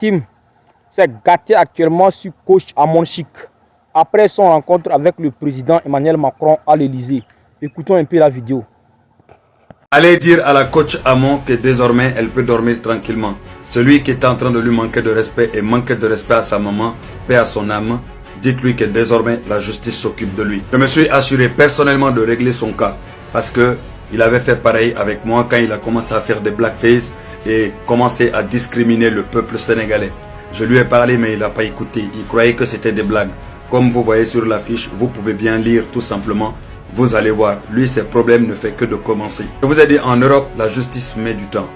Tim s'est gâté actuellement sur coach Amon Chic après son rencontre avec le président Emmanuel Macron à l'Elysée. Écoutons un peu la vidéo. Allez dire à la coach Amon que désormais elle peut dormir tranquillement. Celui qui est en train de lui manquer de respect et manquer de respect à sa maman, paix à son âme, dites-lui que désormais la justice s'occupe de lui. Je me suis assuré personnellement de régler son cas parce que il avait fait pareil avec moi quand il a commencé à faire des blackface et commencé à discriminer le peuple sénégalais. Je lui ai parlé mais il n'a pas écouté, il croyait que c'était des blagues. Comme vous voyez sur l'affiche, vous pouvez bien lire tout simplement. Vous allez voir, lui ses problèmes ne fait que de commencer. Je vous ai dit, en Europe, la justice met du temps.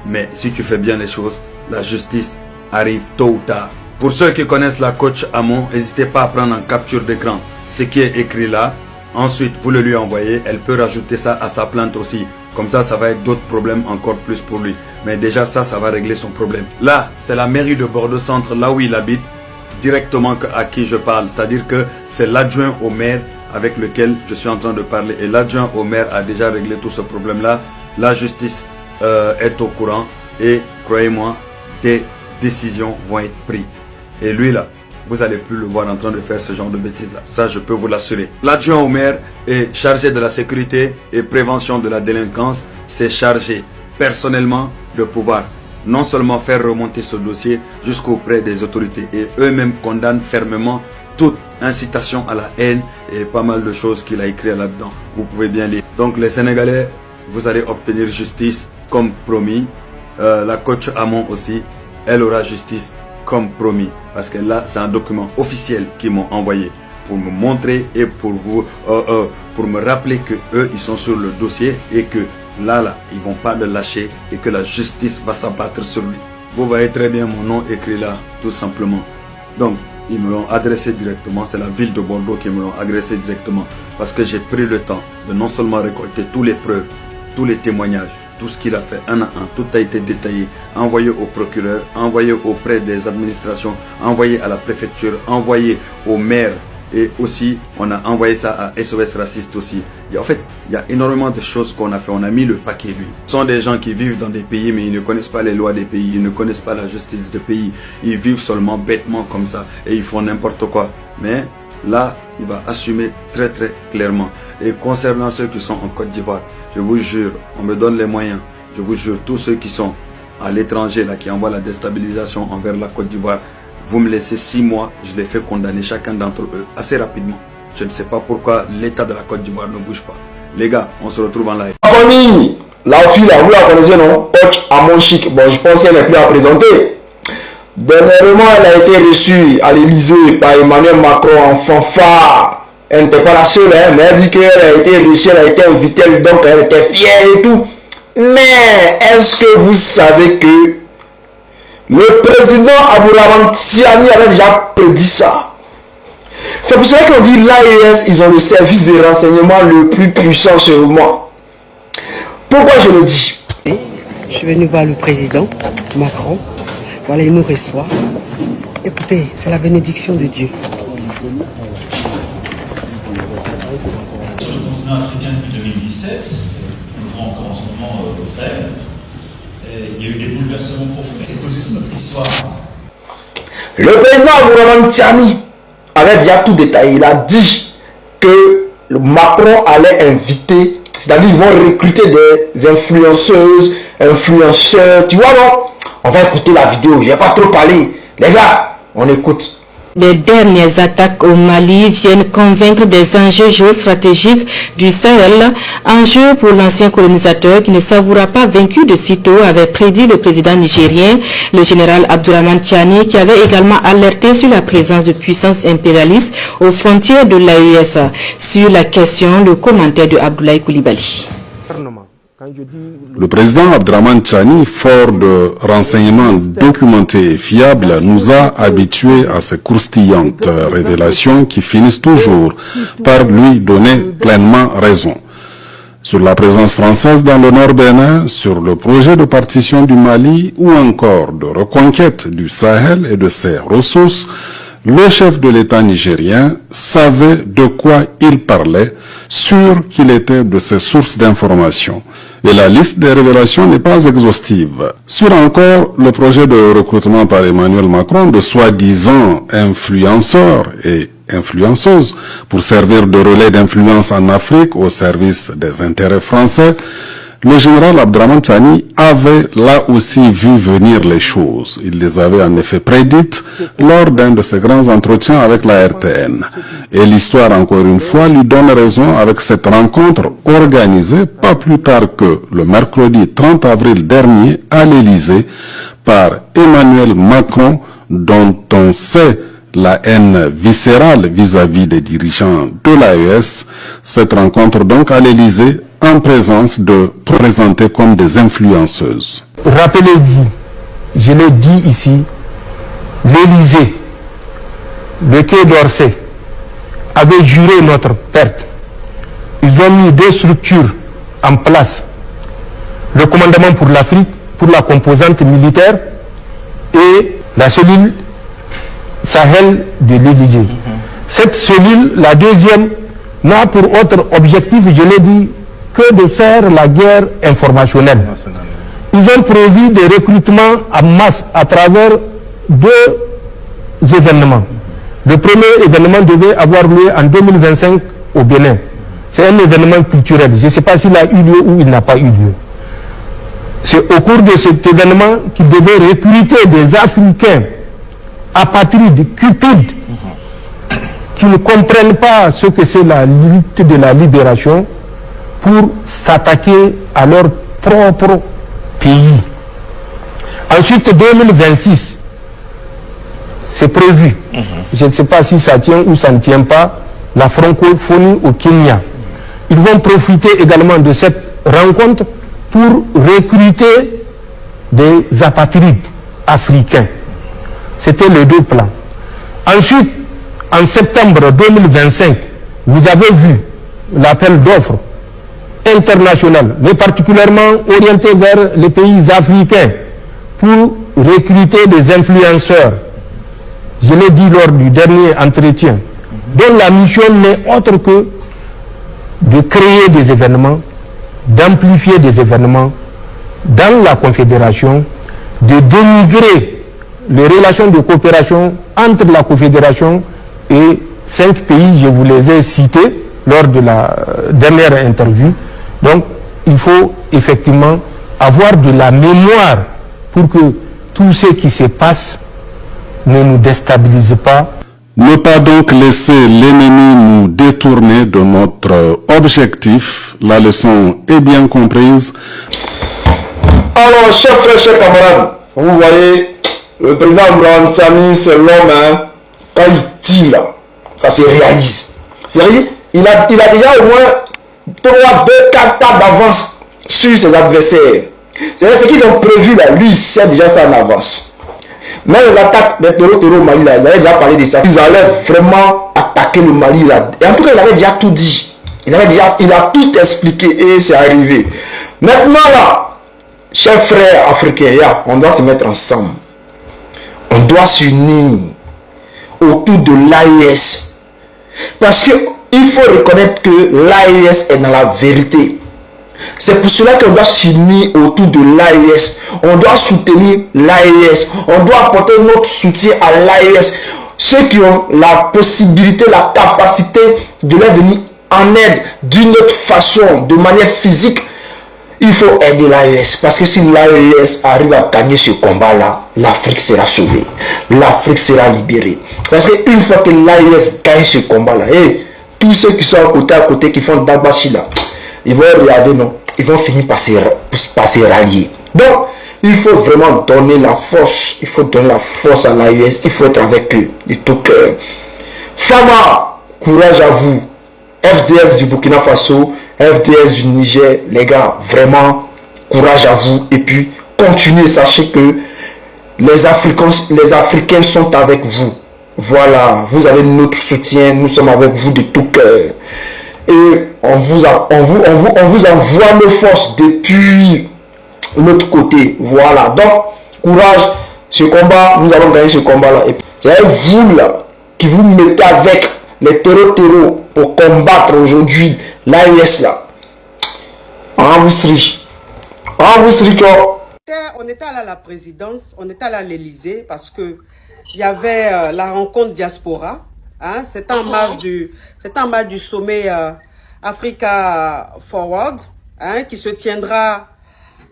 Mais si tu fais bien les choses, la justice arrive tôt ou tard. Pour ceux qui connaissent la coach Amon, n'hésitez pas à prendre en capture d'écran ce qui est écrit là. Ensuite, vous le lui envoyez, elle peut rajouter ça à sa plainte aussi. Comme ça va être d'autres problèmes encore plus pour lui. Mais déjà ça va régler son problème. Là, c'est la mairie de Bordeaux Centre, là où il habite, directement à qui je parle. C'est-à-dire que c'est l'adjoint au maire avec lequel je suis en train de parler. Et l'adjoint au maire a déjà réglé tout ce problème-là. La justice est au courant. Et croyez-moi, des décisions vont être prises. Et lui là, vous n'allez plus le voir en train de faire ce genre de bêtises-là. Ça, je peux vous l'assurer. L'adjoint au maire est chargé de la sécurité et prévention de la délinquance. C'est chargé personnellement de pouvoir non seulement faire remonter ce dossier jusqu'auprès des autorités. Et eux-mêmes condamnent fermement toute incitation à la haine et pas mal de choses qu'il a écrit là-dedans. Vous pouvez bien lire. Donc les Sénégalais, vous allez obtenir justice comme promis. La coach Amon aussi, elle aura justice comme promis. Parce que là, c'est un document officiel qu'ils m'ont envoyé pour me montrer et pour vous, pour me rappeler que eux, ils sont sur le dossier et que là, ils vont pas le lâcher et que la justice va s'abattre sur lui. Vous voyez très bien mon nom écrit là, tout simplement. Donc, ils me l'ont adressé directement, c'est la ville de Bordeaux qui me l'ont adressé directement. Parce que j'ai pris le temps de non seulement récolter toutes les preuves, tous les témoignages, tout ce qu'il a fait un à un, tout a été détaillé, envoyé au procureur, envoyé auprès des administrations, envoyé à la préfecture, envoyé au maire. Et aussi, on a envoyé ça à SOS Raciste aussi. Et en fait, il y a énormément de choses qu'on a fait. On a mis le paquet, lui. Ce sont des gens qui vivent dans des pays, mais ils ne connaissent pas les lois des pays. Ils ne connaissent pas la justice des pays. Ils vivent seulement bêtement comme ça. Et ils font n'importe quoi. Mais là, il va assumer très très clairement. Et concernant ceux qui sont en Côte d'Ivoire, je vous jure, on me donne les moyens. Je vous jure, tous ceux qui sont à l'étranger, là, qui envoient la déstabilisation envers la Côte d'Ivoire, vous me laissez 6 mois, je les fais condamner chacun d'entre eux assez rapidement. Je ne sais pas pourquoi l'état de la Côte d'Ivoire ne bouge pas. Les gars, on se retrouve en live. La famille, la fille là, vous la connaissez non? Coach Amon Chic. Bon, je pense qu'elle n'est plus à présenter. Dernièrement, elle a été reçue à l'Elysée par Emmanuel Macron en fanfare. Elle n'était pas la seule, hein, mais elle dit qu'elle a été reçue, elle a été invitée, donc elle était fière et tout. Mais est-ce que vous savez que le président Abdourahmane Tiani avait déjà prédit ça? C'est pour cela qu'on dit l'AES, ils ont le service de renseignement le plus puissant sur moi. Pourquoi je le dis? Je suis venu voir le président Macron. Voilà, il nous reçoit. Écoutez, c'est la bénédiction de Dieu. Sur le continent africain depuis 2017, nous le faisons encore en ce moment au Sahel. Il y a eu des bouleversements profonds. C'est aussi notre histoire. Le président Abdourahmane Tiani avait déjà tout détaillé. Il a dit que Macron allait inviter, c'est-à-dire ils vont recruter des influenceuses, influenceurs, tu vois non? On va écouter la vidéo, je n'ai pas trop parlé. Les gars, on écoute. Les dernières attaques au Mali viennent convaincre des enjeux géostratégiques du Sahel, enjeu pour l'ancien colonisateur qui ne savoura pas vaincu de sitôt, avait prédit le président nigérien, le général Abdourahmane Tiani, qui avait également alerté sur la présence de puissances impérialistes aux frontières de l'AES. Sur la question, le commentaire de Abdoulaye Koulibaly. Le président Abdourahmane Tiani, fort de renseignements documentés et fiables, nous a habitués à ces croustillantes révélations qui finissent toujours par lui donner pleinement raison. Sur la présence française dans le Nord Bénin, sur le projet de partition du Mali ou encore de reconquête du Sahel et de ses ressources, Le chef de l'État nigérien savait de quoi il parlait, sûr qu'il était de ses sources d'information. Et la liste des révélations n'est pas exhaustive. Sur encore le projet de recrutement par Emmanuel Macron de soi-disant influenceurs et influenceuses pour servir de relais d'influence en Afrique au service des intérêts français, le général Abdraman Tchani avait là aussi vu venir les choses. Il les avait en effet prédites lors d'un de ses grands entretiens avec la RTN. Et l'histoire, encore une fois, lui donne raison avec cette rencontre organisée pas plus tard que le mercredi 30 avril dernier à l'Élysée par Emmanuel Macron, dont on sait la haine viscérale vis-à-vis des dirigeants de l'AES. Cette rencontre donc à l'Élysée en présence de présentées comme des influenceuses. Rappelez-vous, je l'ai dit ici, l'Élysée, le Quai d'Orsay avait juré notre perte. Ils ont mis deux structures en place. Le commandement pour l'Afrique, pour la composante militaire, et la cellule Sahel de l'Élysée. Cette cellule, la deuxième, n'a pour autre objectif, je l'ai dit, que de faire la guerre informationnelle. Ils ont prévu des recrutements en masse à travers deux événements. Le premier événement devait avoir lieu en 2025 au Bénin. C'est un événement culturel. Je ne sais pas s'il a eu lieu ou il n'a pas eu lieu. C'est au cours de cet événement qu'ils devaient recruter des Africains apatrides, cupides, qui ne comprennent pas ce que c'est la lutte de la libération, pour s'attaquer à leur propre pays. Ensuite, 2026, c'est prévu. Je ne sais pas si ça tient ou ça ne tient pas, la francophonie au Kenya. Ils vont profiter également de cette rencontre pour recruter des apatrides africains. C'était les deux plans. Ensuite, en septembre 2025, vous avez vu l'appel d'offres international, mais particulièrement orienté vers les pays africains pour recruter des influenceurs. Je l'ai dit lors du dernier entretien, dont la mission n'est autre que de créer des événements, d'amplifier des événements dans la Confédération, de dénigrer les relations de coopération entre la Confédération et 5 pays, je vous les ai cités lors de la dernière interview. Donc, il faut effectivement avoir de la mémoire pour que tout ce qui se passe ne nous déstabilise pas. Ne pas donc laisser l'ennemi nous détourner de notre objectif. La leçon est bien comprise. Alors, chers frères, chers camarades, vous voyez, le président Abdraman Tchani, c'est l'homme, hein, quand il dit là, ça se réalise. C'est-à-dire, il a déjà au moins 3, 2, 4 pas d'avance sur ses adversaires. C'est-à-dire, ce qu'ils ont prévu là, lui, il sait déjà ça en avance. Mais les attaques des terreaux au Mali, là, ils avaient déjà parlé de ça. Ils allaient vraiment attaquer le Mali là. Et en tout cas, il avait déjà tout dit. Il a tout expliqué et c'est arrivé. Maintenant là, chers frères africains, on doit se mettre ensemble. On doit s'unir autour de l'AES. Parce qu'il faut reconnaître que l'AES est dans la vérité. C'est pour cela qu'on doit s'unir autour de l'AES. On doit soutenir l'AES. On doit apporter notre soutien à l'AES. Ceux qui ont la possibilité, la capacité de leur venir en aide d'une autre façon, de manière physique, il faut aider l'AES. Parce que si l'AES arrive à gagner ce combat-là, l'Afrique sera sauvée. L'Afrique sera libérée. Parce qu'une fois que l'AES gagne ce combat-là, tous ceux qui sont à côté, qui font Dabashi là, ils vont regarder, non, ils vont finir par se rallier. Donc, il faut vraiment donner la force. Il faut donner la force à l'AES. Il faut être avec eux de tout cœur. Fama, courage à vous. FDS du Burkina Faso, FDS du Niger, les gars, vraiment, courage à vous. Et puis, continuez, sachez que les Africains sont avec vous. Voilà, vous avez notre soutien, nous sommes avec vous de tout cœur. Et on vous envoie nos forces depuis l'autre côté. Voilà, donc, courage, ce combat, nous allons gagner ce combat-là. Et c'est vous là, qui vous mettez avec les terreaux pour combattre aujourd'hui l'AES là. On vous sri. On était allé à la présidence, on était allé à l'Élysée parce que il y avait la rencontre diaspora. Hein, c'est en marge du sommet Africa Forward, hein, qui se tiendra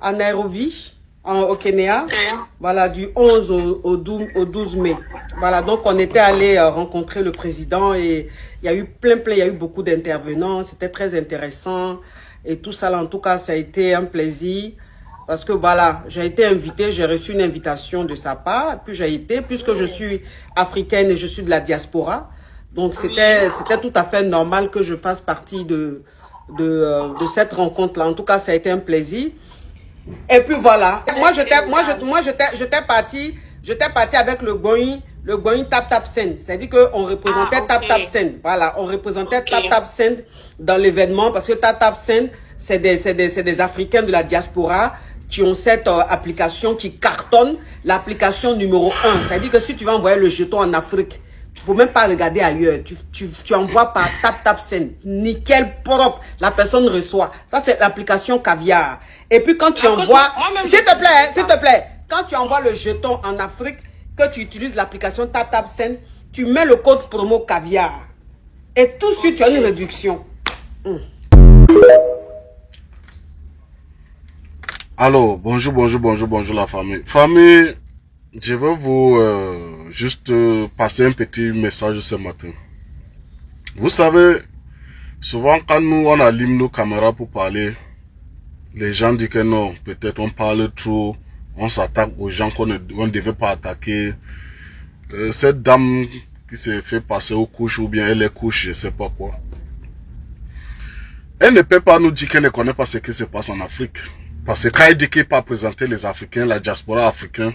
à Nairobi, au Kenya, voilà, du 11 au 12 mai. Voilà, donc on était allé rencontrer le président et il y a eu il y a eu beaucoup d'intervenants, c'était très intéressant et tout ça là, en tout cas, ça a été un plaisir parce que voilà, j'ai été invité, j'ai reçu une invitation de sa part, puis j'ai été, puisque je suis africaine et je suis de la diaspora, donc c'était tout à fait normal que je fasse partie de cette rencontre là. En tout cas, ça a été un plaisir. Et puis voilà, moi j'étais parti avec le Boeing Tap Tap Send, c'est-à-dire que on représentait Tap Tap Send. Voilà, on représentait Tap Tap Send dans l'événement parce que Tap Tap Send c'est des Africains de la diaspora qui ont cette application qui cartonne, l'application numéro 1. C'est-à-dire que si tu vas envoyer le jeton en Afrique, tu ne faut même pas regarder ailleurs. Tu envoies par Tap Tap Send. Nickel, propre. La personne reçoit. Ça, c'est l'application Caviar. Et puis, quand tu envoies... S'il te plaît. Quand tu envoies le jeton en Afrique, que tu utilises l'application Tap Tap Send, tu mets le code promo Caviar. Et tout de suite, tu as une réduction. Alors, bonjour la famille. Famille, je veux vous juste passer un petit message ce matin. Vous savez, souvent quand nous on allume nos caméras pour parler, les gens disent que non, peut-être on parle trop, on s'attaque aux gens qu'on ne devait pas attaquer. Cette dame qui s'est fait passer aux couches ou bien elle est couche, je sais pas quoi. Elle ne peut pas nous dire qu'elle ne connaît pas ce qui se passe en Afrique. Parce que quand elle dit qu'elle peut présenter les Africains, la diaspora africaine,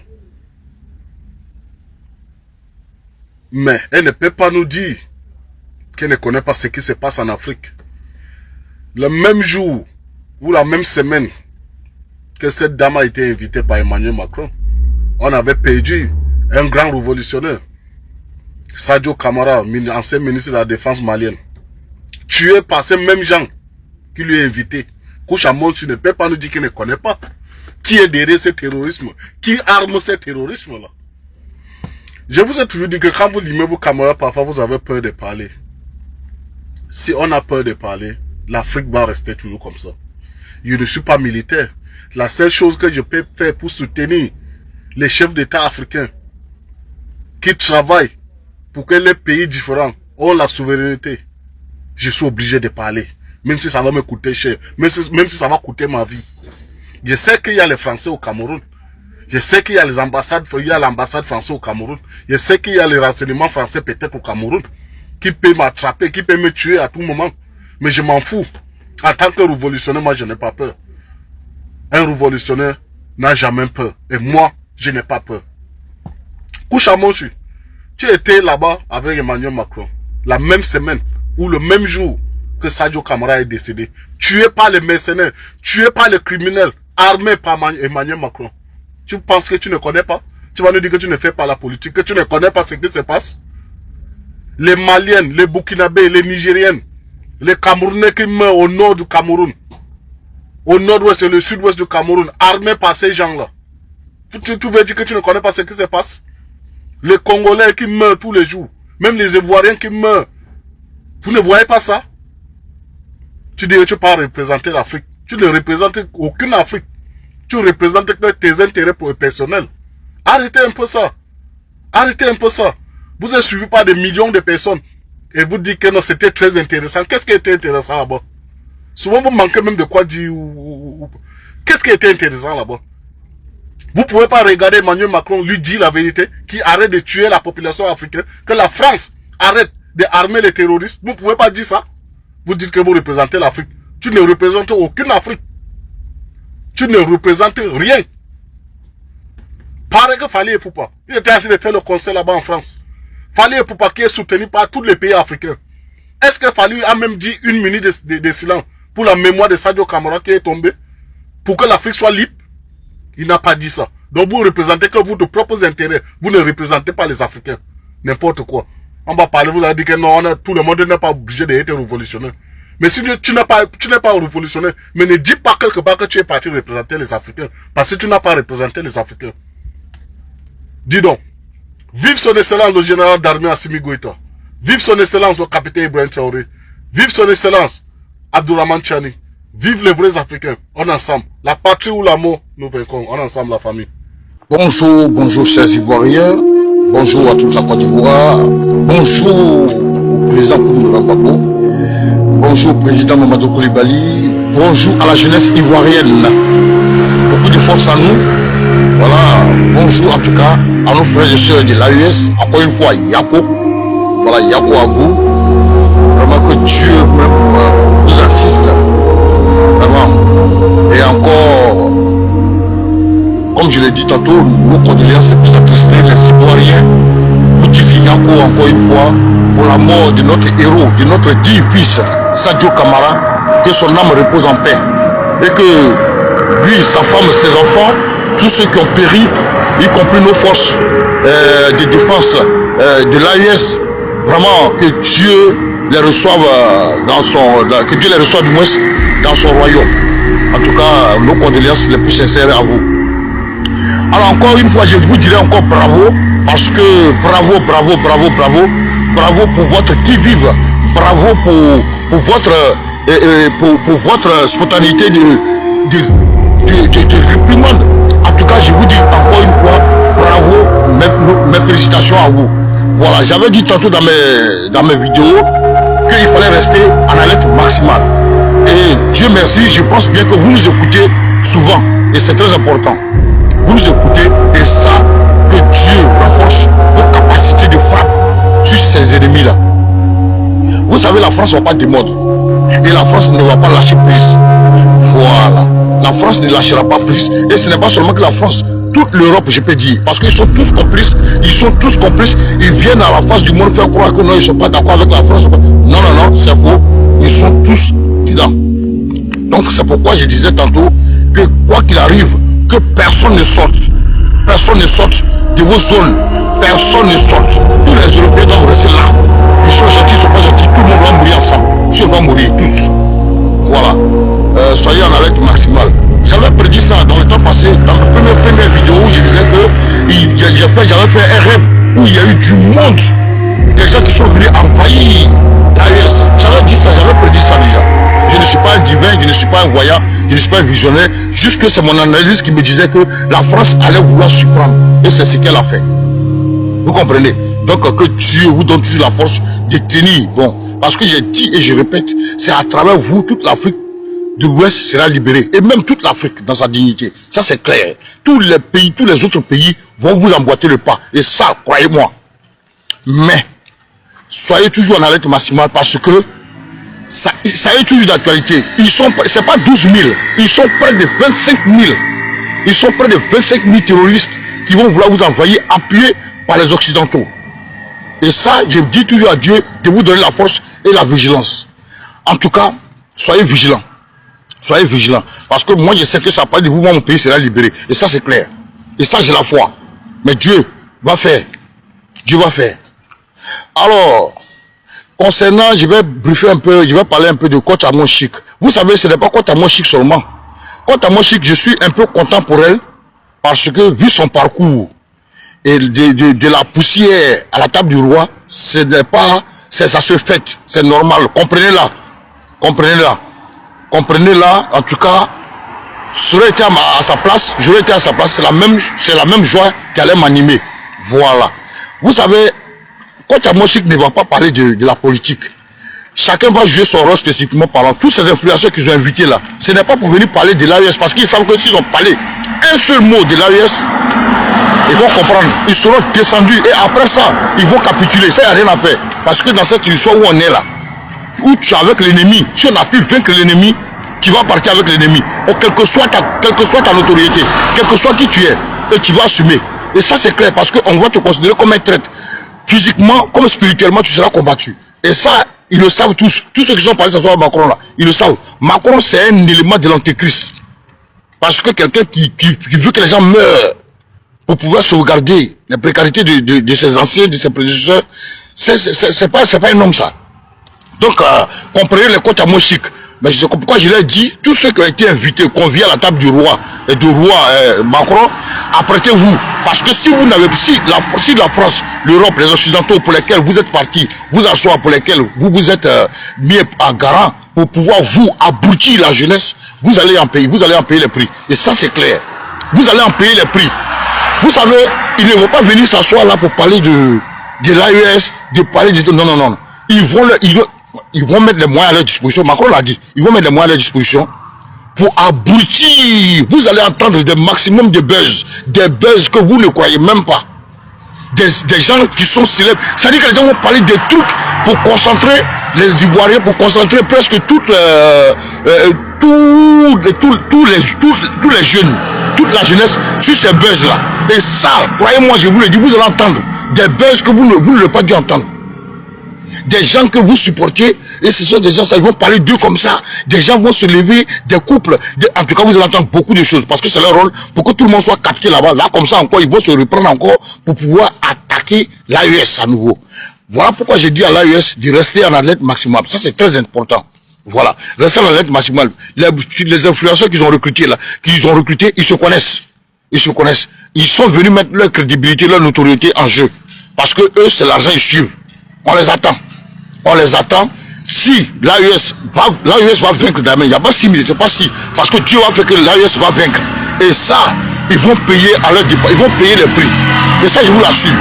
mais elle ne peut pas nous dire qu'elle ne connaît pas ce qui se passe en Afrique. Le même jour ou la même semaine que cette dame a été invitée par Emmanuel Macron, on avait perdu un grand révolutionnaire, Sadio Camara, ancien ministre de la Défense malienne, tué par ces mêmes gens qui lui ont invité. Kouchamon, tu ne peux pas nous dire qu'il ne connaît pas qui est derrière ce terrorisme, qui arme ce terrorisme-là. Je vous ai toujours dit que quand vous limez vos caméras, parfois vous avez peur de parler. Si on a peur de parler, l'Afrique va rester toujours comme ça. Je ne suis pas militaire. La seule chose que je peux faire pour soutenir les chefs d'État africains qui travaillent pour que les pays différents ont la souveraineté, je suis obligé de parler. Même si ça va me coûter cher, même si ça va coûter ma vie. Je sais qu'il y a les Français au Cameroun. Je sais qu'il y a les ambassades, il y a l'ambassade française au Cameroun. Je sais qu'il y a les renseignements français peut-être au Cameroun, qui peut m'attraper, qui peut me tuer à tout moment. Mais je m'en fous. En tant que révolutionnaire, moi je n'ai pas peur. Un révolutionnaire n'a jamais peur. Et moi, je n'ai pas peur. Kouchamonchu, tu étais là-bas avec Emmanuel Macron, la même semaine ou le même jour que Sadio Camara est décédé, tué par les mercenaires, tué par les criminels, armé par Emmanuel Macron. Tu penses que tu ne connais pas? Tu vas nous dire que tu ne fais pas la politique, que tu ne connais pas ce qui se passe? Les Maliennes, les Burkinabés, les Nigériennes, les Camerounais qui meurent au nord du Cameroun, au nord-ouest et le sud-ouest du Cameroun, armés par ces gens-là. Tu veux dire que tu ne connais pas ce qui se passe? Les Congolais qui meurent tous les jours, même les Ivoiriens qui meurent. Vous ne voyez pas ça? Tu dis que tu ne peux pas représenter l'Afrique. Tu ne représentes aucune Afrique. Tu représentes que tes intérêts personnels. Arrêtez un peu ça. Arrêtez un peu ça. Vous êtes suivi par des millions de personnes. Et vous dites que non, c'était très intéressant. Qu'est-ce qui était intéressant là-bas? Souvent, vous manquez même de quoi dire. Qu'est-ce qui était intéressant là-bas? Vous ne pouvez pas regarder Emmanuel Macron lui dire la vérité, qui arrête de tuer la population africaine, que la France arrête d'armer les terroristes. Vous ne pouvez pas dire ça. Vous dites que vous représentez l'Afrique. Tu ne représentes aucune Afrique. Tu ne représentes rien. Pareil que Fali Ipupa. Il était en train de faire le concert là-bas en France. Fali Ipupa qui est soutenu par tous les pays africains. Est-ce que Fali a même dit une minute de silence pour la mémoire de Sadio Camara qui est tombé? Pour que l'Afrique soit libre? Il n'a pas dit ça. Donc vous représentez que vos propres intérêts. Vous ne représentez pas les Africains. N'importe quoi. On va parler, vous allez dire que non, tout le monde n'est pas obligé d'être révolutionnaire. Mais si tu n'es pas révolutionnaire, mais ne dis pas quelque part que tu es parti représenter les Africains, parce que tu n'as pas représenté les Africains. Dis donc, vive son excellence le général d'armée Assimi Goïta, vive son excellence le capitaine Ibrahim Traoré, vive son excellence Abdourahmane Tchani, vive les vrais Africains, on est ensemble. La patrie ou l'amour, nous vaincrons, on est ensemble la famille. Bonjour, bonjour chers Ivoiriens, bonjour à toute la Côte d'Ivoire, bonjour au président Koudou Rampako, bonjour au président Mamadou Koulibaly, bonjour à la jeunesse ivoirienne, beaucoup de force à nous, voilà, bonjour en tout cas à nos frères et sœurs de l'AES, encore une fois Yako, voilà Yako à vous, vraiment que Dieu même vous assiste, vraiment, et encore... Comme je l'ai dit tantôt, nos condoléances les plus attristées, les Ivoiriens, Moutissi Yako encore une fois, pour la mort de notre héros, de notre digne fils, Sadio Kamara, que son âme repose en paix. Et que lui, sa femme, ses enfants, tous ceux qui ont péri, y compris nos forces de défense de l'AES, vraiment que Dieu les reçoive que Dieu les reçoive du moins dans son royaume. En tout cas, nos condoléances les plus sincères à vous. Alors encore une fois, je vous dirai encore bravo, parce que bravo pour votre qui-vive, bravo pour votre spontanéité de réprimande. En tout cas, je vous dis encore une fois, bravo, mes félicitations à vous. Voilà, j'avais dit tantôt dans mes vidéos qu'il fallait rester en alerte maximale. Et Dieu merci, je pense bien que vous nous écoutez souvent, et c'est très important. Vous nous écoutez, et ça, que Dieu renforce vos capacités de frappe sur ces ennemis-là. Vous savez, la France ne va pas démordre. Et la France ne va pas lâcher prise. Voilà. La France ne lâchera pas prise. Et ce n'est pas seulement que la France, toute l'Europe, je peux dire. Parce qu'ils sont tous complices. Ils viennent à la face du monde faire croire que non, ils ne sont pas d'accord avec la France. Non, c'est faux. Ils sont tous dedans. Donc c'est pourquoi je disais tantôt que quoi qu'il arrive, que personne ne sorte. Personne ne sorte de vos zones. Personne ne sorte. Tous les Européens doivent rester là. Ils sont gentils, ils ne sont pas gentils. Tout le monde va mourir ensemble. Si on va mourir tous. Voilà. Soyez en alerte maximale. J'avais prédit ça dans le temps passé, dans ma première vidéo où je disais que j'avais fait un rêve où il y a eu du monde. Des gens qui sont venus envahir l'AES. J'avais dit ça, j'avais prédit ça déjà. Je ne suis pas un divin, je ne suis pas un voyant, je ne suis pas un visionnaire. Juste que c'est mon analyse qui me disait que la France allait vouloir surprendre. Et c'est ce qu'elle a fait. Vous comprenez? Donc que Dieu vous donne toujours la force de tenir. Bon, parce que j'ai dit et je répète, c'est à travers vous, toute l'Afrique de l'Ouest sera libérée. Et même toute l'Afrique dans sa dignité. Ça c'est clair. Tous les pays, tous les autres pays vont vous emboîter le pas. Et ça, croyez-moi. Mais, soyez toujours en alerte maximale parce que ça est toujours d'actualité. C'est pas 12 000, ils sont près de 25 000. Ils sont près de 25 000 terroristes qui vont vouloir vous envahir, appuyés par les Occidentaux. Et ça, je dis toujours à Dieu de vous donner la force et la vigilance. En tout cas, soyez vigilants. Soyez vigilants. Parce que moi, je sais que ça parle de vous, moi, mon pays sera libéré. Et ça, c'est clair. Et ça, j'ai la foi. Mais Dieu va faire. Dieu va faire. Alors, concernant, je vais briefer un peu, je vais parler un peu de Coach Amon Chic. Vous savez, ce n'est pas Coach Amon Chic seulement. Coach Amon Chic, je suis un peu content pour elle, parce que vu son parcours, et de la poussière à la table du roi, ce n'est pas, ça se fait, c'est normal, comprenez-la, comprenez-la, comprenez-la, en tout cas, j'aurais été à sa place, c'est la même joie qui allait m'animer, voilà. Vous savez, Coach Amon Chic ne va pas parler de la politique. Chacun va jouer son rôle spécifiquement parlant. Tous ces influenceurs qu'ils ont invités là, ce n'est pas pour venir parler de l'AES, parce qu'ils savent que s'ils ont parlé un seul mot de l'AES, ils vont comprendre. Ils seront descendus et après ça, ils vont capituler. Ça, il n'y a rien à faire. Parce que dans cette histoire où on est là, où tu es avec l'ennemi, si on a pu vaincre l'ennemi, tu vas partir avec l'ennemi. Quelle que soit ta notoriété, quel que soit qui tu es, et tu vas assumer. Et ça, c'est clair, parce qu'on va te considérer comme un traître. Physiquement, comme spirituellement, tu seras combattu. Et ça, ils le savent tous. Tous ceux qui sont parlé ce soir à Macron là, ils le savent. Macron, c'est un élément de l'antéchrist. Parce que quelqu'un qui veut que les gens meurent pour pouvoir sauvegarder les précarités de ses anciens, de ses prédécesseurs, c'est pas un homme ça. Donc, comprenez les coachs à mon chic. Mais c'est pourquoi je l'ai dit, tous ceux qui ont été invités, conviés à la table du roi et du roi Macron, apprêtez-vous. Parce que si vous n'avez si la France, l'Europe, les Occidentaux pour lesquels vous êtes partis, vous asseoir pour lesquels vous vous êtes mis en garant pour pouvoir vous abrutir la jeunesse, vous allez en payer les prix. Et ça c'est clair. Vous allez en payer les prix. Vous savez, ils ne vont pas venir s'asseoir là pour parler de l'AES, de parler de... Non. Ils vont mettre les moyens à leur disposition. Macron l'a dit. Ils vont mettre les moyens à leur disposition pour abrutir. Vous allez entendre des maximum de buzz. Des buzz que vous ne croyez même pas. Des gens qui sont célèbres. C'est-à-dire que les gens vont parler des trucs pour concentrer les Ivoiriens, pour concentrer presque tous les jeunes, toute la jeunesse sur ces buzz-là. Et ça, croyez-moi, je vous le dis, vous allez entendre des buzz que vous n'aurez pas dû entendre. Des gens que vous supportez, et ce sont des gens, ça, ils vont parler d'eux comme ça. Des gens vont se lever, des couples. En tout cas, vous allez entendre beaucoup de choses parce que c'est leur rôle pour que tout le monde soit capté là-bas. Là, comme ça, encore, ils vont se reprendre encore pour pouvoir attaquer l'AES à nouveau. Voilà pourquoi j'ai dit à l'AES de rester en alerte maximale. Ça, c'est très important. Voilà. Rester en alerte maximale. Les influenceurs qu'ils ont recrutés là, ils se connaissent. Ils se connaissent. Ils sont venus mettre leur crédibilité, leur notoriété en jeu. Parce que eux, c'est l'argent, ils suivent. On les attend. On les attend. Si l'AES va vaincre demain, il n'y a pas 6 minutes, c'est pas si. Parce que Dieu va faire que l'AES va vaincre. Et ça, ils vont payer à leur départ. Ils vont payer les prix. Et ça, je vous l'assure.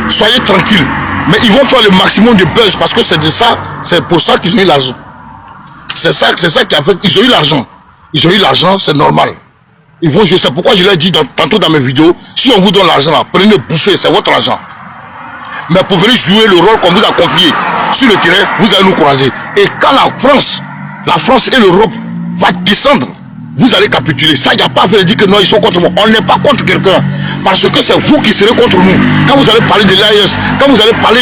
Soyez tranquilles. Mais ils vont faire le maximum de buzz parce que c'est de ça, c'est pour ça qu'ils ont eu l'argent. C'est ça qui a fait. Ils ont eu l'argent. Ils ont eu l'argent, c'est normal. Ils vont jouer. C'est pourquoi je l'ai dit tantôt dans mes vidéos. Si on vous donne l'argent là, prenez, bouffez, c'est votre argent. Mais pour venir jouer le rôle qu'on vous a confié sur le terrain, vous allez nous croiser. Et quand la France et l'Europe va descendre, vous allez capituler. Ça, il n'y a pas à faire dire que non, ils sont contre moi. On n'est pas contre quelqu'un. Parce que c'est vous qui serez contre nous. Quand vous allez parler de l'AES, quand vous allez parler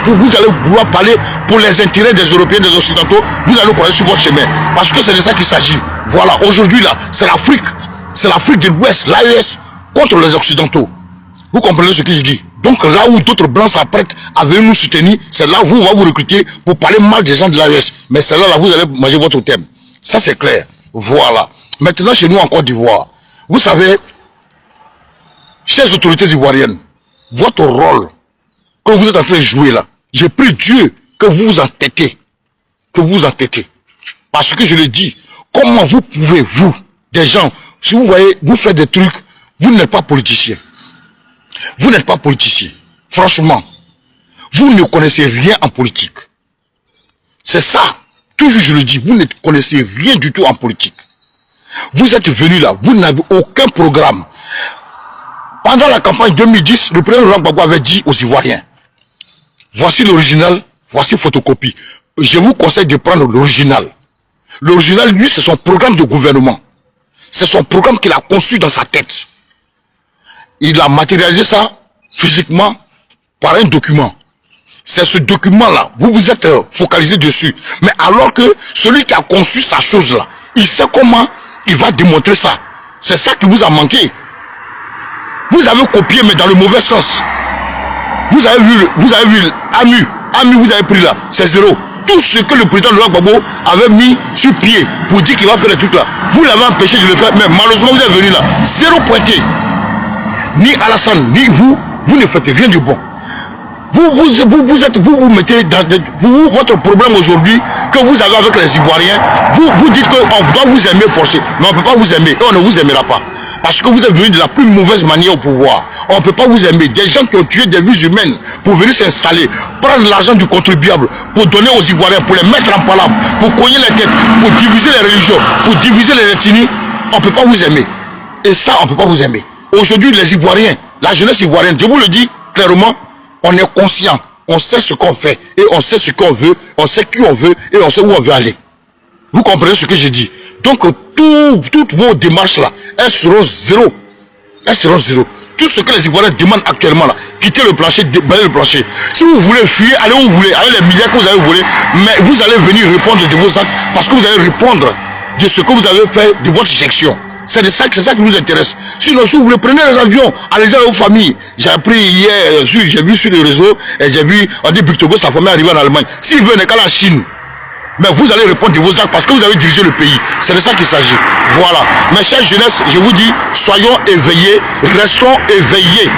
vous allez vouloir parler pour les intérêts des Européens, des Occidentaux, vous allez nous croiser sur votre chemin. Parce que c'est de ça qu'il s'agit. Voilà, aujourd'hui là, c'est l'Afrique. C'est l'Afrique de l'Ouest, l'AES, contre les Occidentaux. Vous comprenez ce que je dis? Donc là où d'autres blancs s'apprêtent à venir nous soutenir, c'est là où on va vous recruter pour parler mal des gens de l'AES. Mais c'est là où vous allez manger votre thème. Ça c'est clair. Voilà. Maintenant chez nous en Côte d'Ivoire, vous savez, chères autorités ivoiriennes, votre rôle que vous êtes en train de jouer là, j'ai pris Dieu que vous vous entêtez. Que vous vous entêtez. Parce que je le dis, comment vous pouvez, vous, des gens, si vous voyez, vous faites des trucs, vous n'êtes pas politicien. Vous n'êtes pas politicien. Franchement, vous ne connaissez rien en politique. C'est ça. Toujours je le dis, vous ne connaissez rien du tout en politique. Vous êtes venu là, vous n'avez aucun programme. Pendant la campagne 2010, le président Laurent Gbagbo avait dit aux Ivoiriens, voici l'original, voici photocopie. Je vous conseille de prendre l'original. L'original, lui, c'est son programme de gouvernement. C'est son programme qu'il a conçu dans sa tête. Il a matérialisé ça physiquement par un document. C'est ce document-là, vous vous êtes focalisé dessus. Mais alors que celui qui a conçu sa chose-là, il sait comment il va démontrer ça. C'est ça qui vous a manqué. Vous avez copié, mais dans le mauvais sens. Vous avez vu Ami, vous avez pris là, c'est zéro. Tout ce que le président Laurent Gbagbo avait mis sur pied pour dire qu'il va faire les trucs là, vous l'avez empêché de le faire, mais malheureusement vous êtes venu là, zéro pointé. Ni Alassane, ni vous ne faites rien de bon. Vous mettez dans votre problème aujourd'hui que vous avez avec les Ivoiriens, vous dites qu'on doit vous aimer forcer, mais on ne peut pas vous aimer, et on ne vous aimera pas. Parce que vous êtes venu de la plus mauvaise manière au pouvoir. On ne peut pas vous aimer. Des gens qui ont tué des vies humaines pour venir s'installer, prendre l'argent du contribuable, pour donner aux Ivoiriens, pour les mettre en palabre, pour cogner les têtes, pour diviser les religions, pour diviser les ethnies, on ne peut pas vous aimer. Et ça, on ne peut pas vous aimer. Aujourd'hui, les Ivoiriens, la jeunesse ivoirienne, je vous le dis clairement, on est conscient, on sait ce qu'on fait, et on sait ce qu'on veut, on sait qui on veut, et on sait où on veut aller. Vous comprenez ce que je dis? Donc, toutes vos démarches là, elles seront zéro. Elles seront zéro. Tout ce que les Ivoiriens demandent actuellement là, quittez le plancher, balayez le plancher. Si vous voulez fuir, allez où vous voulez, allez les milliards que vous avez volés, mais vous allez venir répondre de vos actes, parce que vous allez répondre de ce que vous avez fait de votre gestion. C'est ça qui nous intéresse. Sinon, si vous voulez, prenez les avions, allez-y à vos familles. J'ai appris hier, j'ai vu sur les réseaux, et j'ai vu, on dit Victor Hugo, sa famille arrive en Allemagne. S'il veut, n'est qu'à la Chine. Mais vous allez répondre de vos actes parce que vous avez dirigé le pays. C'est de ça qu'il s'agit. Voilà. Mes chers jeunesse, je vous dis, soyons éveillés, restons éveillés.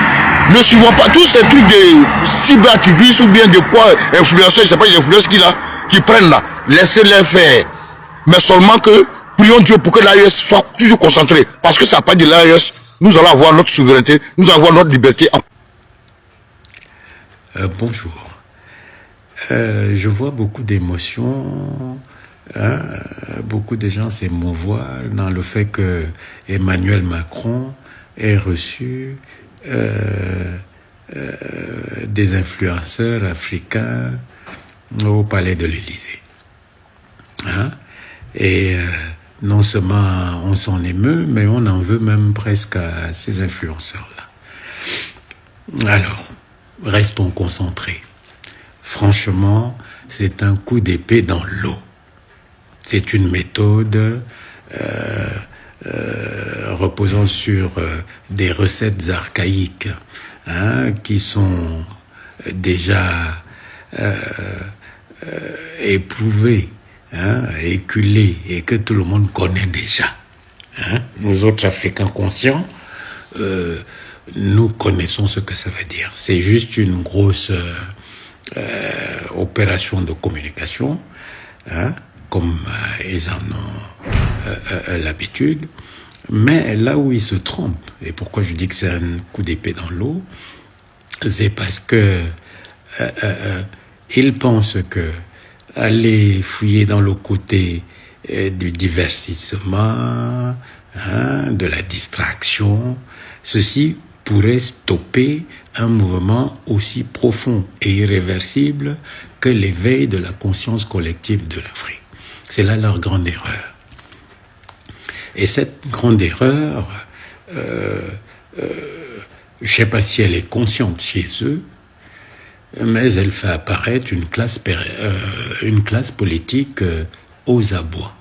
Ne suivons pas tous ces trucs de cyberactivistes ou bien de quoi, influenceurs, je sais pas les influenceurs qui prennent là. Laissez-les faire. Mais seulement que, prions Dieu pour que l'AES soit toujours concentré. Parce que ça n'a pas de l'AES, nous allons avoir notre souveraineté, nous allons avoir notre liberté. Bonjour. Je vois beaucoup d'émotions, beaucoup de gens s'émouvoir dans le fait que Emmanuel Macron ait reçu des influenceurs africains au palais de l'Élysée. Et non seulement on s'en émeut, mais on en veut même presque à ces influenceurs-là. Alors, restons concentrés. Franchement, c'est un coup d'épée dans l'eau. C'est une méthode reposant sur des recettes archaïques qui sont déjà éprouvées, éculées et que tout le monde connaît déjà. Nous autres Africains conscients, nous connaissons ce que ça veut dire. C'est juste une grosse opération de communication, comme ils en ont l'habitude. Mais là où ils se trompent, et pourquoi je dis que c'est un coup d'épée dans l'eau, c'est parce que ils pensent que aller fouiller dans le côté du divertissement, de la distraction, ceci pourrait stopper un mouvement aussi profond et irréversible que l'éveil de la conscience collective de l'Afrique. C'est là leur grande erreur. Et cette grande erreur, je ne sais pas si elle est consciente chez eux, mais elle fait apparaître une classe politique aux abois.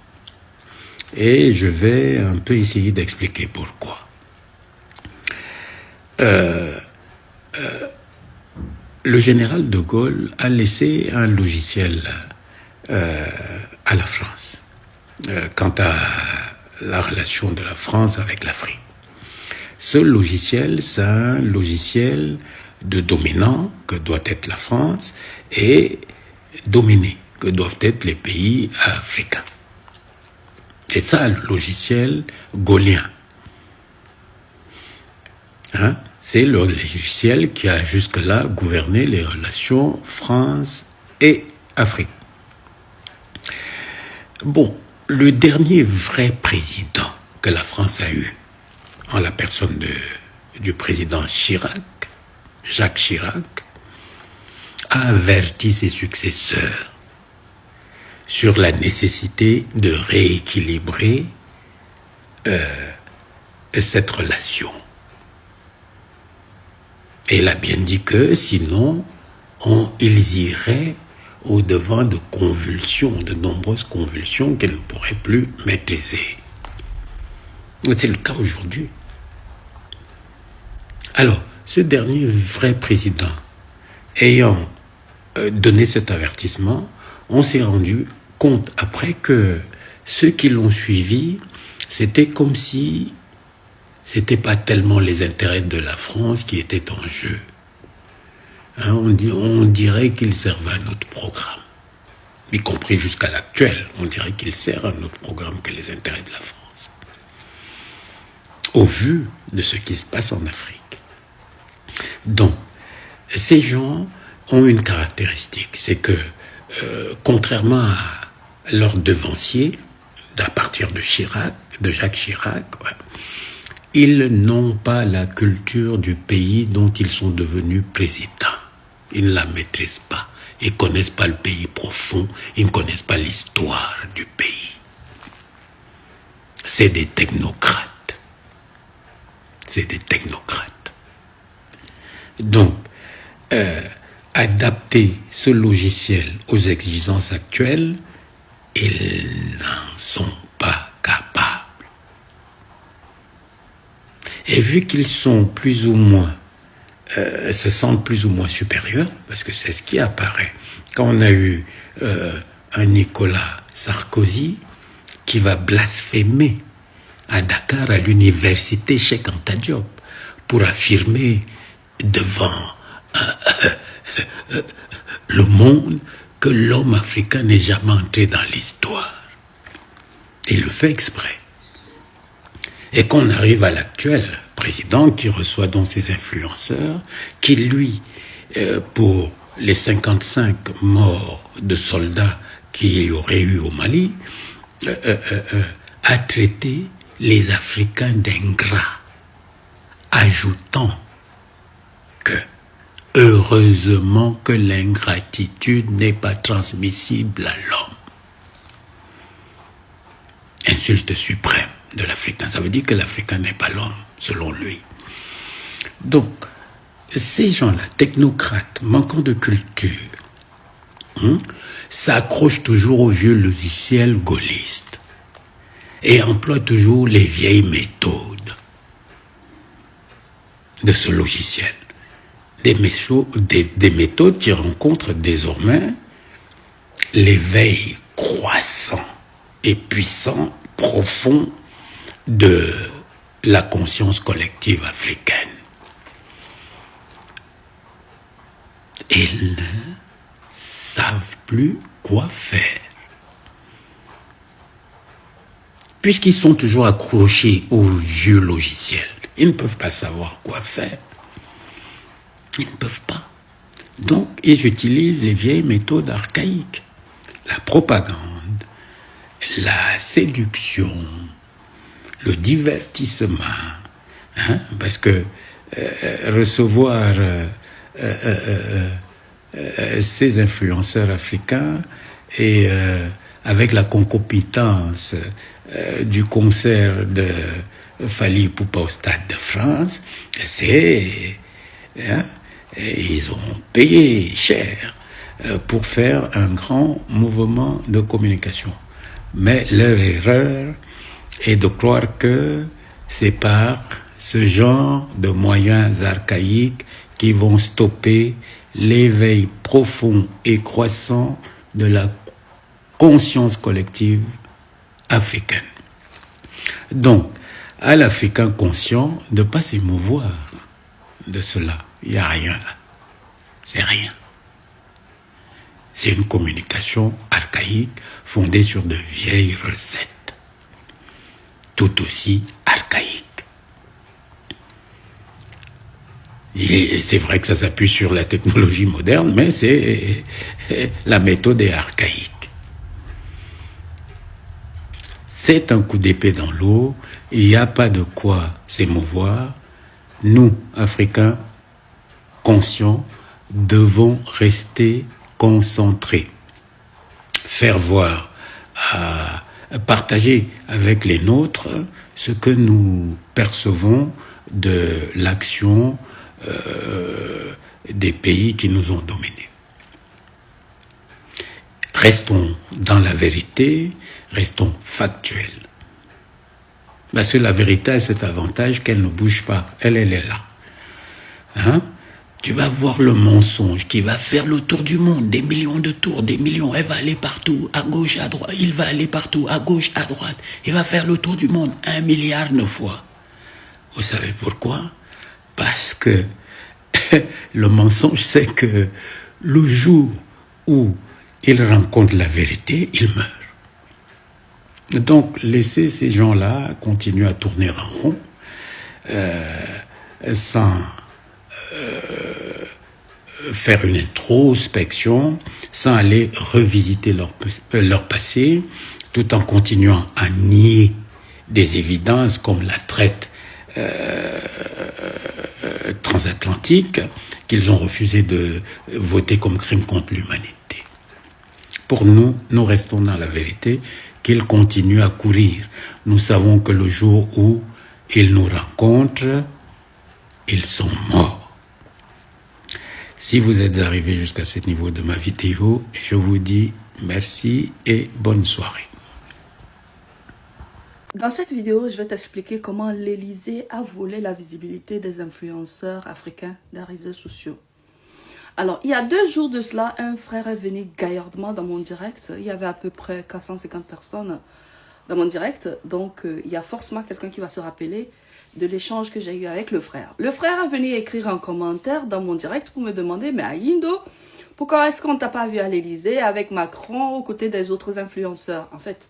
Et je vais un peu essayer d'expliquer pourquoi. Le général de Gaulle a laissé un logiciel à la France quant à la relation de la France avec l'Afrique. Ce logiciel, c'est un logiciel de dominant que doit être la France et dominé que doivent être les pays africains. C'est ça le logiciel gaullien. C'est le logiciel qui a jusque-là gouverné les relations France et Afrique. Bon, le dernier vrai président que la France a eu, en la personne du président Chirac, Jacques Chirac, a averti ses successeurs sur la nécessité de rééquilibrer cette relation. Et il a bien dit que sinon, ils iraient au-devant de convulsions, de nombreuses convulsions qu'ils ne pourraient plus maîtriser. C'est le cas aujourd'hui. Alors, ce dernier vrai président, ayant donné cet avertissement, on s'est rendu compte après que ceux qui l'ont suivi, c'était comme si c'était pas tellement les intérêts de la France qui étaient en jeu. On dirait qu'il servait à notre programme, y compris jusqu'à l'actuel. On dirait qu'il sert à notre programme que les intérêts de la France. Au vu de ce qui se passe en Afrique. Donc, ces gens ont une caractéristique, c'est que, contrairement à leurs devanciers, à partir de Jacques Chirac, ils n'ont pas la culture du pays dont ils sont devenus présidents. Ils ne la maîtrisent pas. Ils ne connaissent pas le pays profond. Ils ne connaissent pas l'histoire du pays. C'est des technocrates. C'est des technocrates. Donc, adapter ce logiciel aux exigences actuelles, ils n'en sont pas capables. Et vu qu'ils sont plus ou moins, se sentent plus ou moins supérieurs, parce que c'est ce qui apparaît quand on a eu un Nicolas Sarkozy qui va blasphémer à Dakar, à l'université Cheikh Anta Diop, pour affirmer devant le monde que l'homme africain n'est jamais entré dans l'histoire. Il le fait exprès. Et qu'on arrive à l'actuel président qui reçoit donc ses influenceurs, qui lui, pour les 55 morts de soldats qu'il y aurait eu au Mali, a traité les Africains d'ingrats, ajoutant que heureusement que l'ingratitude n'est pas transmissible à l'homme. Insulte suprême de l'Africain. Ça veut dire que l'Africain n'est pas l'homme, selon lui. Donc, ces gens-là, technocrates, manquant de culture, s'accrochent toujours aux vieux logiciels gaullistes et emploient toujours les vieilles méthodes de ce logiciel. Des méthodes qui rencontrent désormais l'éveil croissant et puissant, profond de la conscience collective africaine. Ils ne savent plus quoi faire. Puisqu'ils sont toujours accrochés aux vieux logiciels, ils ne peuvent pas savoir quoi faire. Ils ne peuvent pas. Donc, ils utilisent les vieilles méthodes archaïques. La propagande, la séduction, le divertissement. Parce que recevoir ces influenceurs africains et avec la concomitance du concert de Fally Ipupa au Stade de France, c'est... ils ont payé cher pour faire un grand mouvement de communication. Mais leur erreur est de croire que c'est par ce genre de moyens archaïques qui vont stopper l'éveil profond et croissant de la conscience collective africaine. Donc, à l'Africain conscient de ne pas s'émouvoir de cela. Il n'y a rien là. C'est rien. C'est une communication archaïque fondée sur de vieilles recettes, tout aussi archaïques. Et c'est vrai que ça s'appuie sur la technologie moderne, mais c'est la méthode est archaïque. C'est un coup d'épée dans l'eau, il n'y a pas de quoi s'émouvoir. Nous, Africains, conscients, devons rester concentrés, faire voir, partager avec les nôtres ce que nous percevons de l'action des pays qui nous ont dominés. Restons dans la vérité, restons factuels. Parce que la vérité a cet avantage qu'elle ne bouge pas, elle est là. Tu vas voir le mensonge qui va faire le tour du monde, des millions de tours, des millions, elle va aller partout, à gauche, à droite, il va aller partout, à gauche, à droite, il va faire le tour du monde 1 milliard de fois. Vous savez pourquoi? Parce que le mensonge, c'est que le jour où il rencontre la vérité, il meurt. Donc, laissez ces gens-là continuer à tourner en rond, sans faire une introspection, sans aller revisiter leur passé, tout en continuant à nier des évidences comme la traite transatlantique qu'ils ont refusé de voter comme crime contre l'humanité. Pour nous, nous restons dans la vérité, qu'ils continuent à courir. Nous savons que le jour où ils nous rencontrent, ils sont morts. Si vous êtes arrivés jusqu'à ce niveau de ma vidéo, je vous dis merci et bonne soirée. Dans cette vidéo, je vais t'expliquer comment l'Élysée a volé la visibilité des influenceurs africains des réseaux sociaux. Alors, il y a 2 jours de cela, un frère est venu gaillardement dans mon direct. Il y avait à peu près 450 personnes dans mon direct. Donc, il y a forcément quelqu'un qui va se rappeler de l'échange que j'ai eu avec le frère. Le frère est venu écrire un commentaire dans mon direct pour me demander, mais Ayindo, pourquoi est-ce qu'on ne t'a pas vu à l'Élysée avec Macron aux côtés des autres influenceurs? En fait,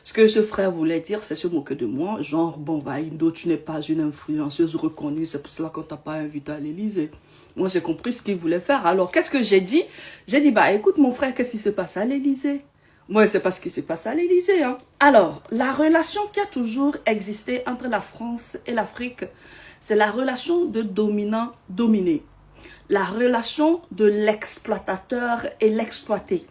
ce que ce frère voulait dire, c'est se moquer de moi. Genre, bon, bah, Indo, tu n'es pas une influenceuse reconnue, c'est pour cela qu'on t'a pas invité à l'Élysée. Moi, j'ai compris ce qu'il voulait faire. Alors, qu'est-ce que j'ai dit? J'ai dit, bah, écoute, mon frère, qu'est-ce qui se passe à l'Élysée? Moi, c'est pas ce qui se passe à l'Élysée, hein. Alors, la relation qui a toujours existé entre la France et l'Afrique, c'est la relation de dominant-dominé. La relation de l'exploitateur et l'exploité.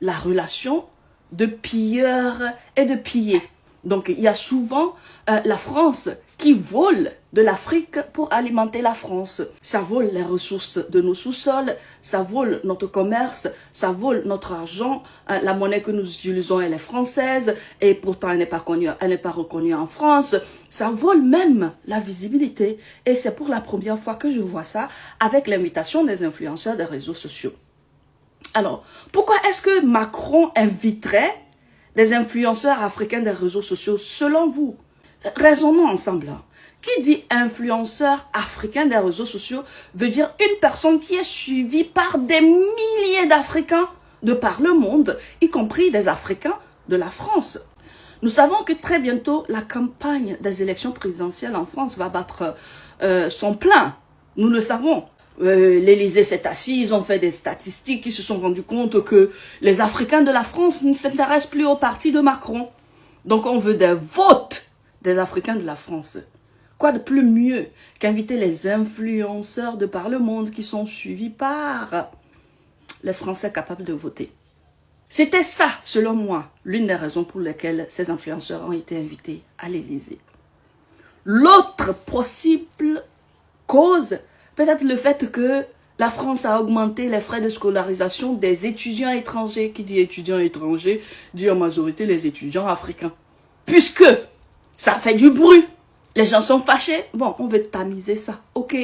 La relation de pilleurs et de pillés. Donc, il y a souvent la France qui vole de l'Afrique pour alimenter la France. Ça vole les ressources de nos sous-sols, ça vole notre commerce, ça vole notre argent. La monnaie que nous utilisons, elle est française et pourtant elle n'est pas reconnue en France. Ça vole même la visibilité. Et c'est pour la première fois que je vois ça avec l'invitation des influenceurs des réseaux sociaux. Alors, pourquoi est-ce que Macron inviterait des influenceurs africains des réseaux sociaux, selon vous? Raisonnons ensemble. Qui dit influenceur africain des réseaux sociaux veut dire une personne qui est suivie par des milliers d'Africains de par le monde, y compris des Africains de la France. Nous savons que très bientôt, la campagne des élections présidentielles en France va battre son plein. Nous le savons. L'Élysée s'est assis, ils ont fait des statistiques, ils se sont rendus compte que les Africains de la France ne s'intéressent plus au parti de Macron. Donc on veut des votes des Africains de la France. Quoi de plus mieux qu'inviter les influenceurs de par le monde qui sont suivis par les Français capables de voter? C'était ça, selon moi, l'une des raisons pour lesquelles ces influenceurs ont été invités à l'Élysée. L'autre possible cause, peut-être le fait que la France a augmenté les frais de scolarisation des étudiants étrangers. Qui dit étudiants étrangers, dit en majorité les étudiants africains. Puisque ça fait du bruit, les gens sont fâchés, bon, on veut tamiser ça, ok.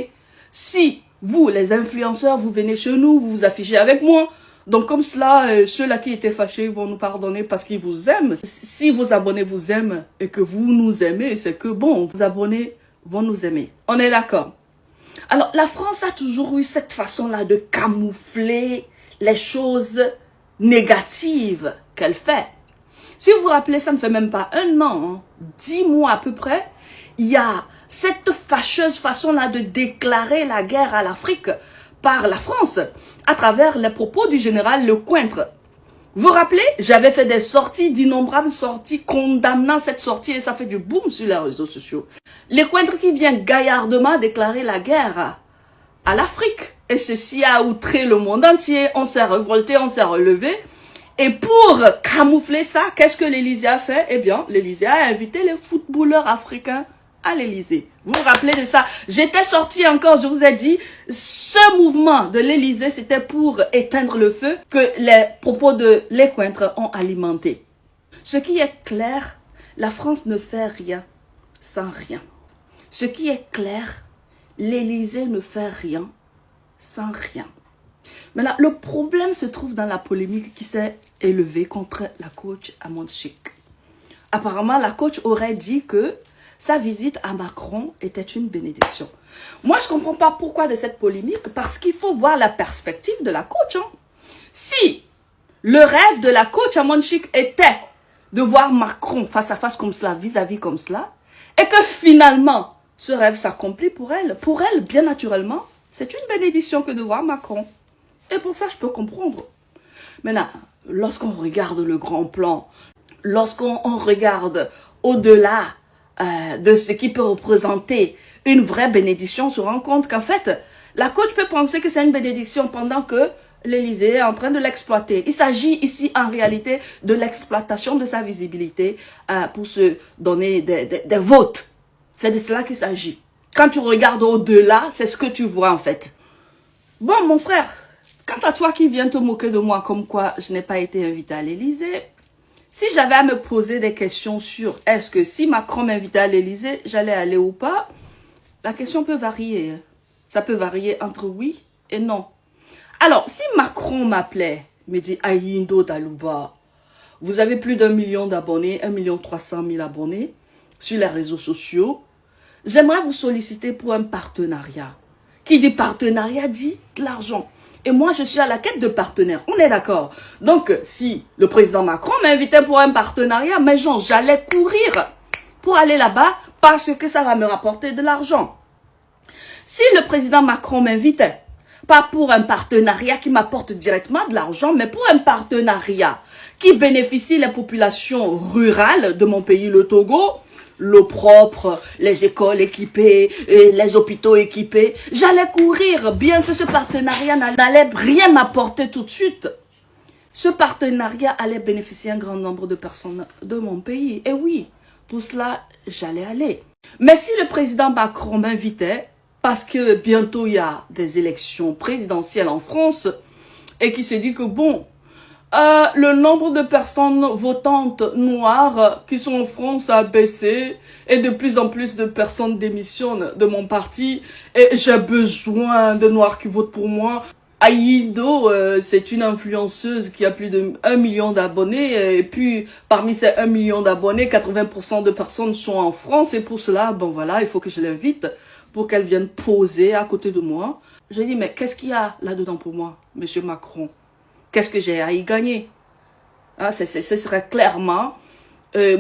Si vous, les influenceurs, vous venez chez nous, vous vous affichez avec moi, donc comme cela, ceux-là qui étaient fâchés vont nous pardonner parce qu'ils vous aiment. Si vos abonnés vous aiment et que vous nous aimez, c'est que bon, vos abonnés vont nous aimer. On est d'accord? Alors, la France a toujours eu cette façon-là de camoufler les choses négatives qu'elle fait. Si vous vous rappelez, ça ne fait même pas 1 an, 10 mois à peu près, il y a cette fâcheuse façon-là de déclarer la guerre à l'Afrique par la France à travers les propos du général Lecointre. Vous vous rappelez, j'avais fait des sorties, d'innombrables sorties condamnant cette sortie et ça fait du boom sur les réseaux sociaux. Lecointre qui vient gaillardement déclarer la guerre à l'Afrique. Et ceci a outré le monde entier, on s'est révolté, on s'est relevé. Et pour camoufler ça, qu'est-ce que l'Élysée a fait? Eh bien, l'Élysée a invité les footballeurs africains à l'Élysée. Vous vous rappelez de ça? J'étais sorti encore, je vous ai dit, ce mouvement de l'Élysée, c'était pour éteindre le feu que les propos de Lecointre ont alimenté. Ce qui est clair, la France ne fait rien sans rien. Ce qui est clair, l'Élysée ne fait rien sans rien. Maintenant, le problème se trouve dans la polémique qui s'est élevée contre la coach Amon Chik. Apparemment, la coach aurait dit que sa visite à Macron était une bénédiction. Moi, je ne comprends pas pourquoi de cette polémique, parce qu'il faut voir la perspective de la coach. Hein. Si le rêve de la coach Amon Chik était de voir Macron face à face comme cela, vis-à-vis comme cela, et que finalement, ce rêve s'accomplit pour elle, bien naturellement, c'est une bénédiction que de voir Macron. Et pour ça, je peux comprendre. Maintenant, lorsqu'on regarde le grand plan, lorsqu'on regarde au-delà de ce qui peut représenter une vraie bénédiction, on se rend compte qu'en fait, la coach peut penser que c'est une bénédiction pendant que l'Élysée est en train de l'exploiter. Il s'agit ici en réalité de l'exploitation de sa visibilité pour se donner des votes. C'est de cela qu'il s'agit. Quand tu regardes au-delà, c'est ce que tu vois en fait. Bon, mon frère, quant à toi qui viens te moquer de moi comme quoi je n'ai pas été invité à l'Élysée, Si j'avais à me poser des questions sur est-ce que si Macron m'invitait à l'Élysée, j'allais aller ou pas, la question peut varier. Ça peut varier entre oui et non. Alors, si Macron m'appelait, me dit Ayindo Dalouba, vous avez plus d'1 million d'abonnés, 1 300 000 abonnés sur les réseaux sociaux, j'aimerais vous solliciter pour un partenariat. Qui dit partenariat dit de l'argent. Et moi, je suis à la quête de partenaires. On est d'accord. Donc, si le président Macron m'invitait pour un partenariat, mais genre, j'allais courir pour aller là-bas parce que ça va me rapporter de l'argent. Si le président Macron m'invitait, pas pour un partenariat qui m'apporte directement de l'argent, mais pour un partenariat qui bénéficie les populations rurales de mon pays, le Togo, l'eau propre, les écoles équipées, les hôpitaux équipés. J'allais courir, bien que ce partenariat n'allait rien m'apporter tout de suite. Ce partenariat allait bénéficier un grand nombre de personnes de mon pays. Et oui, pour cela, j'allais aller. Mais si le président Macron m'invitait, parce que bientôt il y a des élections présidentielles en France, et qui se dit que bon, le nombre de personnes votantes noires qui sont en France a baissé et de plus en plus de personnes démissionnent de mon parti et j'ai besoin de noirs qui votent pour moi. Ayindo, c'est une influenceuse qui a plus de 1 million d'abonnés et puis parmi ces 1 million d'abonnés, 80% de personnes sont en France et pour cela, bon voilà, il faut que je l'invite pour qu'elle vienne poser à côté de moi. Je dis, mais qu'est-ce qu'il y a là-dedans pour moi, monsieur Macron? Qu'est-ce que j'ai à y gagner? Ce serait clairement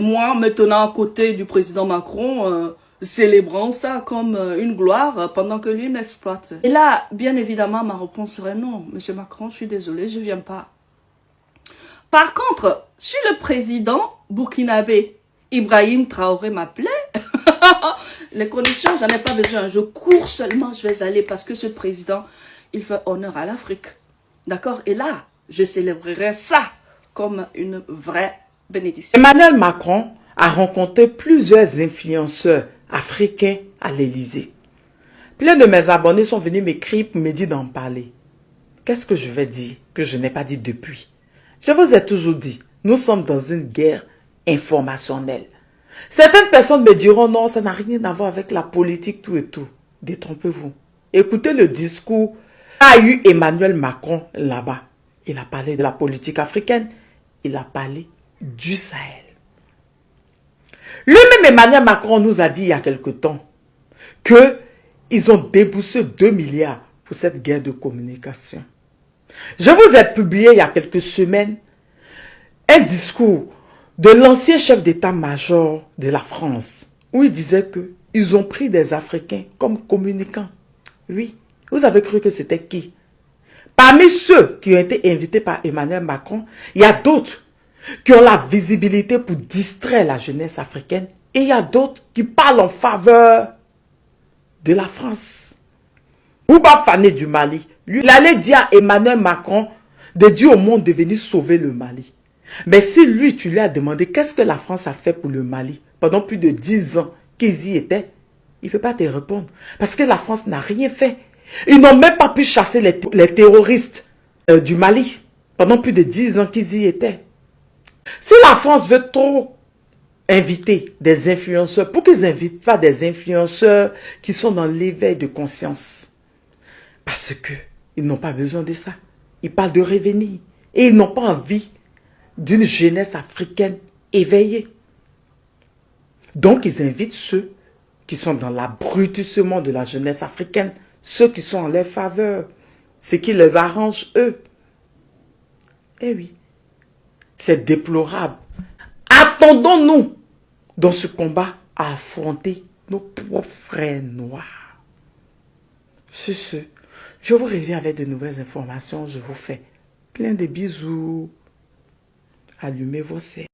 moi me tenant à côté du président Macron, célébrant ça comme une gloire pendant que lui m'exploite. Et là, bien évidemment, ma réponse serait non. Monsieur Macron, je suis désolé, je ne viens pas. Par contre, si le président burkinabé Ibrahim Traoré m'appelait, les conditions, j'en ai pas besoin. Je cours seulement, je vais aller parce que ce président, il fait honneur à l'Afrique. D'accord? Et là, je célébrerai ça comme une vraie bénédiction. Emmanuel Macron a rencontré plusieurs influenceurs africains à l'Élysée. Plein de mes abonnés sont venus m'écrire pour me dire d'en parler. Qu'est-ce que je vais dire que je n'ai pas dit depuis? Je vous ai toujours dit, nous sommes dans une guerre informationnelle. Certaines personnes me diront non, ça n'a rien à voir avec la politique, tout et tout. Détrompez-vous. Écoutez le discours qu'a eu Emmanuel Macron là-bas. Il a parlé de la politique africaine. Il a parlé du Sahel. Lui-même Emmanuel Macron nous a dit il y a quelque temps qu'ils ont déboursé 2 milliards pour cette guerre de communication. Je vous ai publié il y a quelques semaines un discours de l'ancien chef d'état-major de la France où il disait qu'ils ont pris des Africains comme communicants. Oui, vous avez cru que c'était qui? Parmi ceux qui ont été invités par Emmanuel Macron, il y a d'autres qui ont la visibilité pour distraire la jeunesse africaine et il y a d'autres qui parlent en faveur de la France. Bouba Fane du Mali, lui, il allait dire à Emmanuel Macron de dire au monde de venir sauver le Mali. Mais si lui, tu lui as demandé qu'est-ce que la France a fait pour le Mali pendant plus de 10 ans qu'ils y étaient, il ne peut pas te répondre. Parce que la France n'a rien fait. Ils n'ont même pas pu chasser les terroristes du Mali pendant plus de 10 ans qu'ils y étaient. Si la France veut trop inviter des influenceurs, pour qu'ils n'invitent pas des influenceurs qui sont dans l'éveil de conscience. Parce qu'ils n'ont pas besoin de ça. Ils parlent de revenir. Et ils n'ont pas envie d'une jeunesse africaine éveillée. Donc ils invitent ceux qui sont dans l'abrutissement de la jeunesse africaine, ceux qui sont en leur faveur, ce qui les arrange eux. Eh oui, c'est déplorable. Attendons-nous dans ce combat à affronter nos propres frères noirs. Sur ce, je vous reviens avec de nouvelles informations. Je vous fais plein de bisous. Allumez vos cères.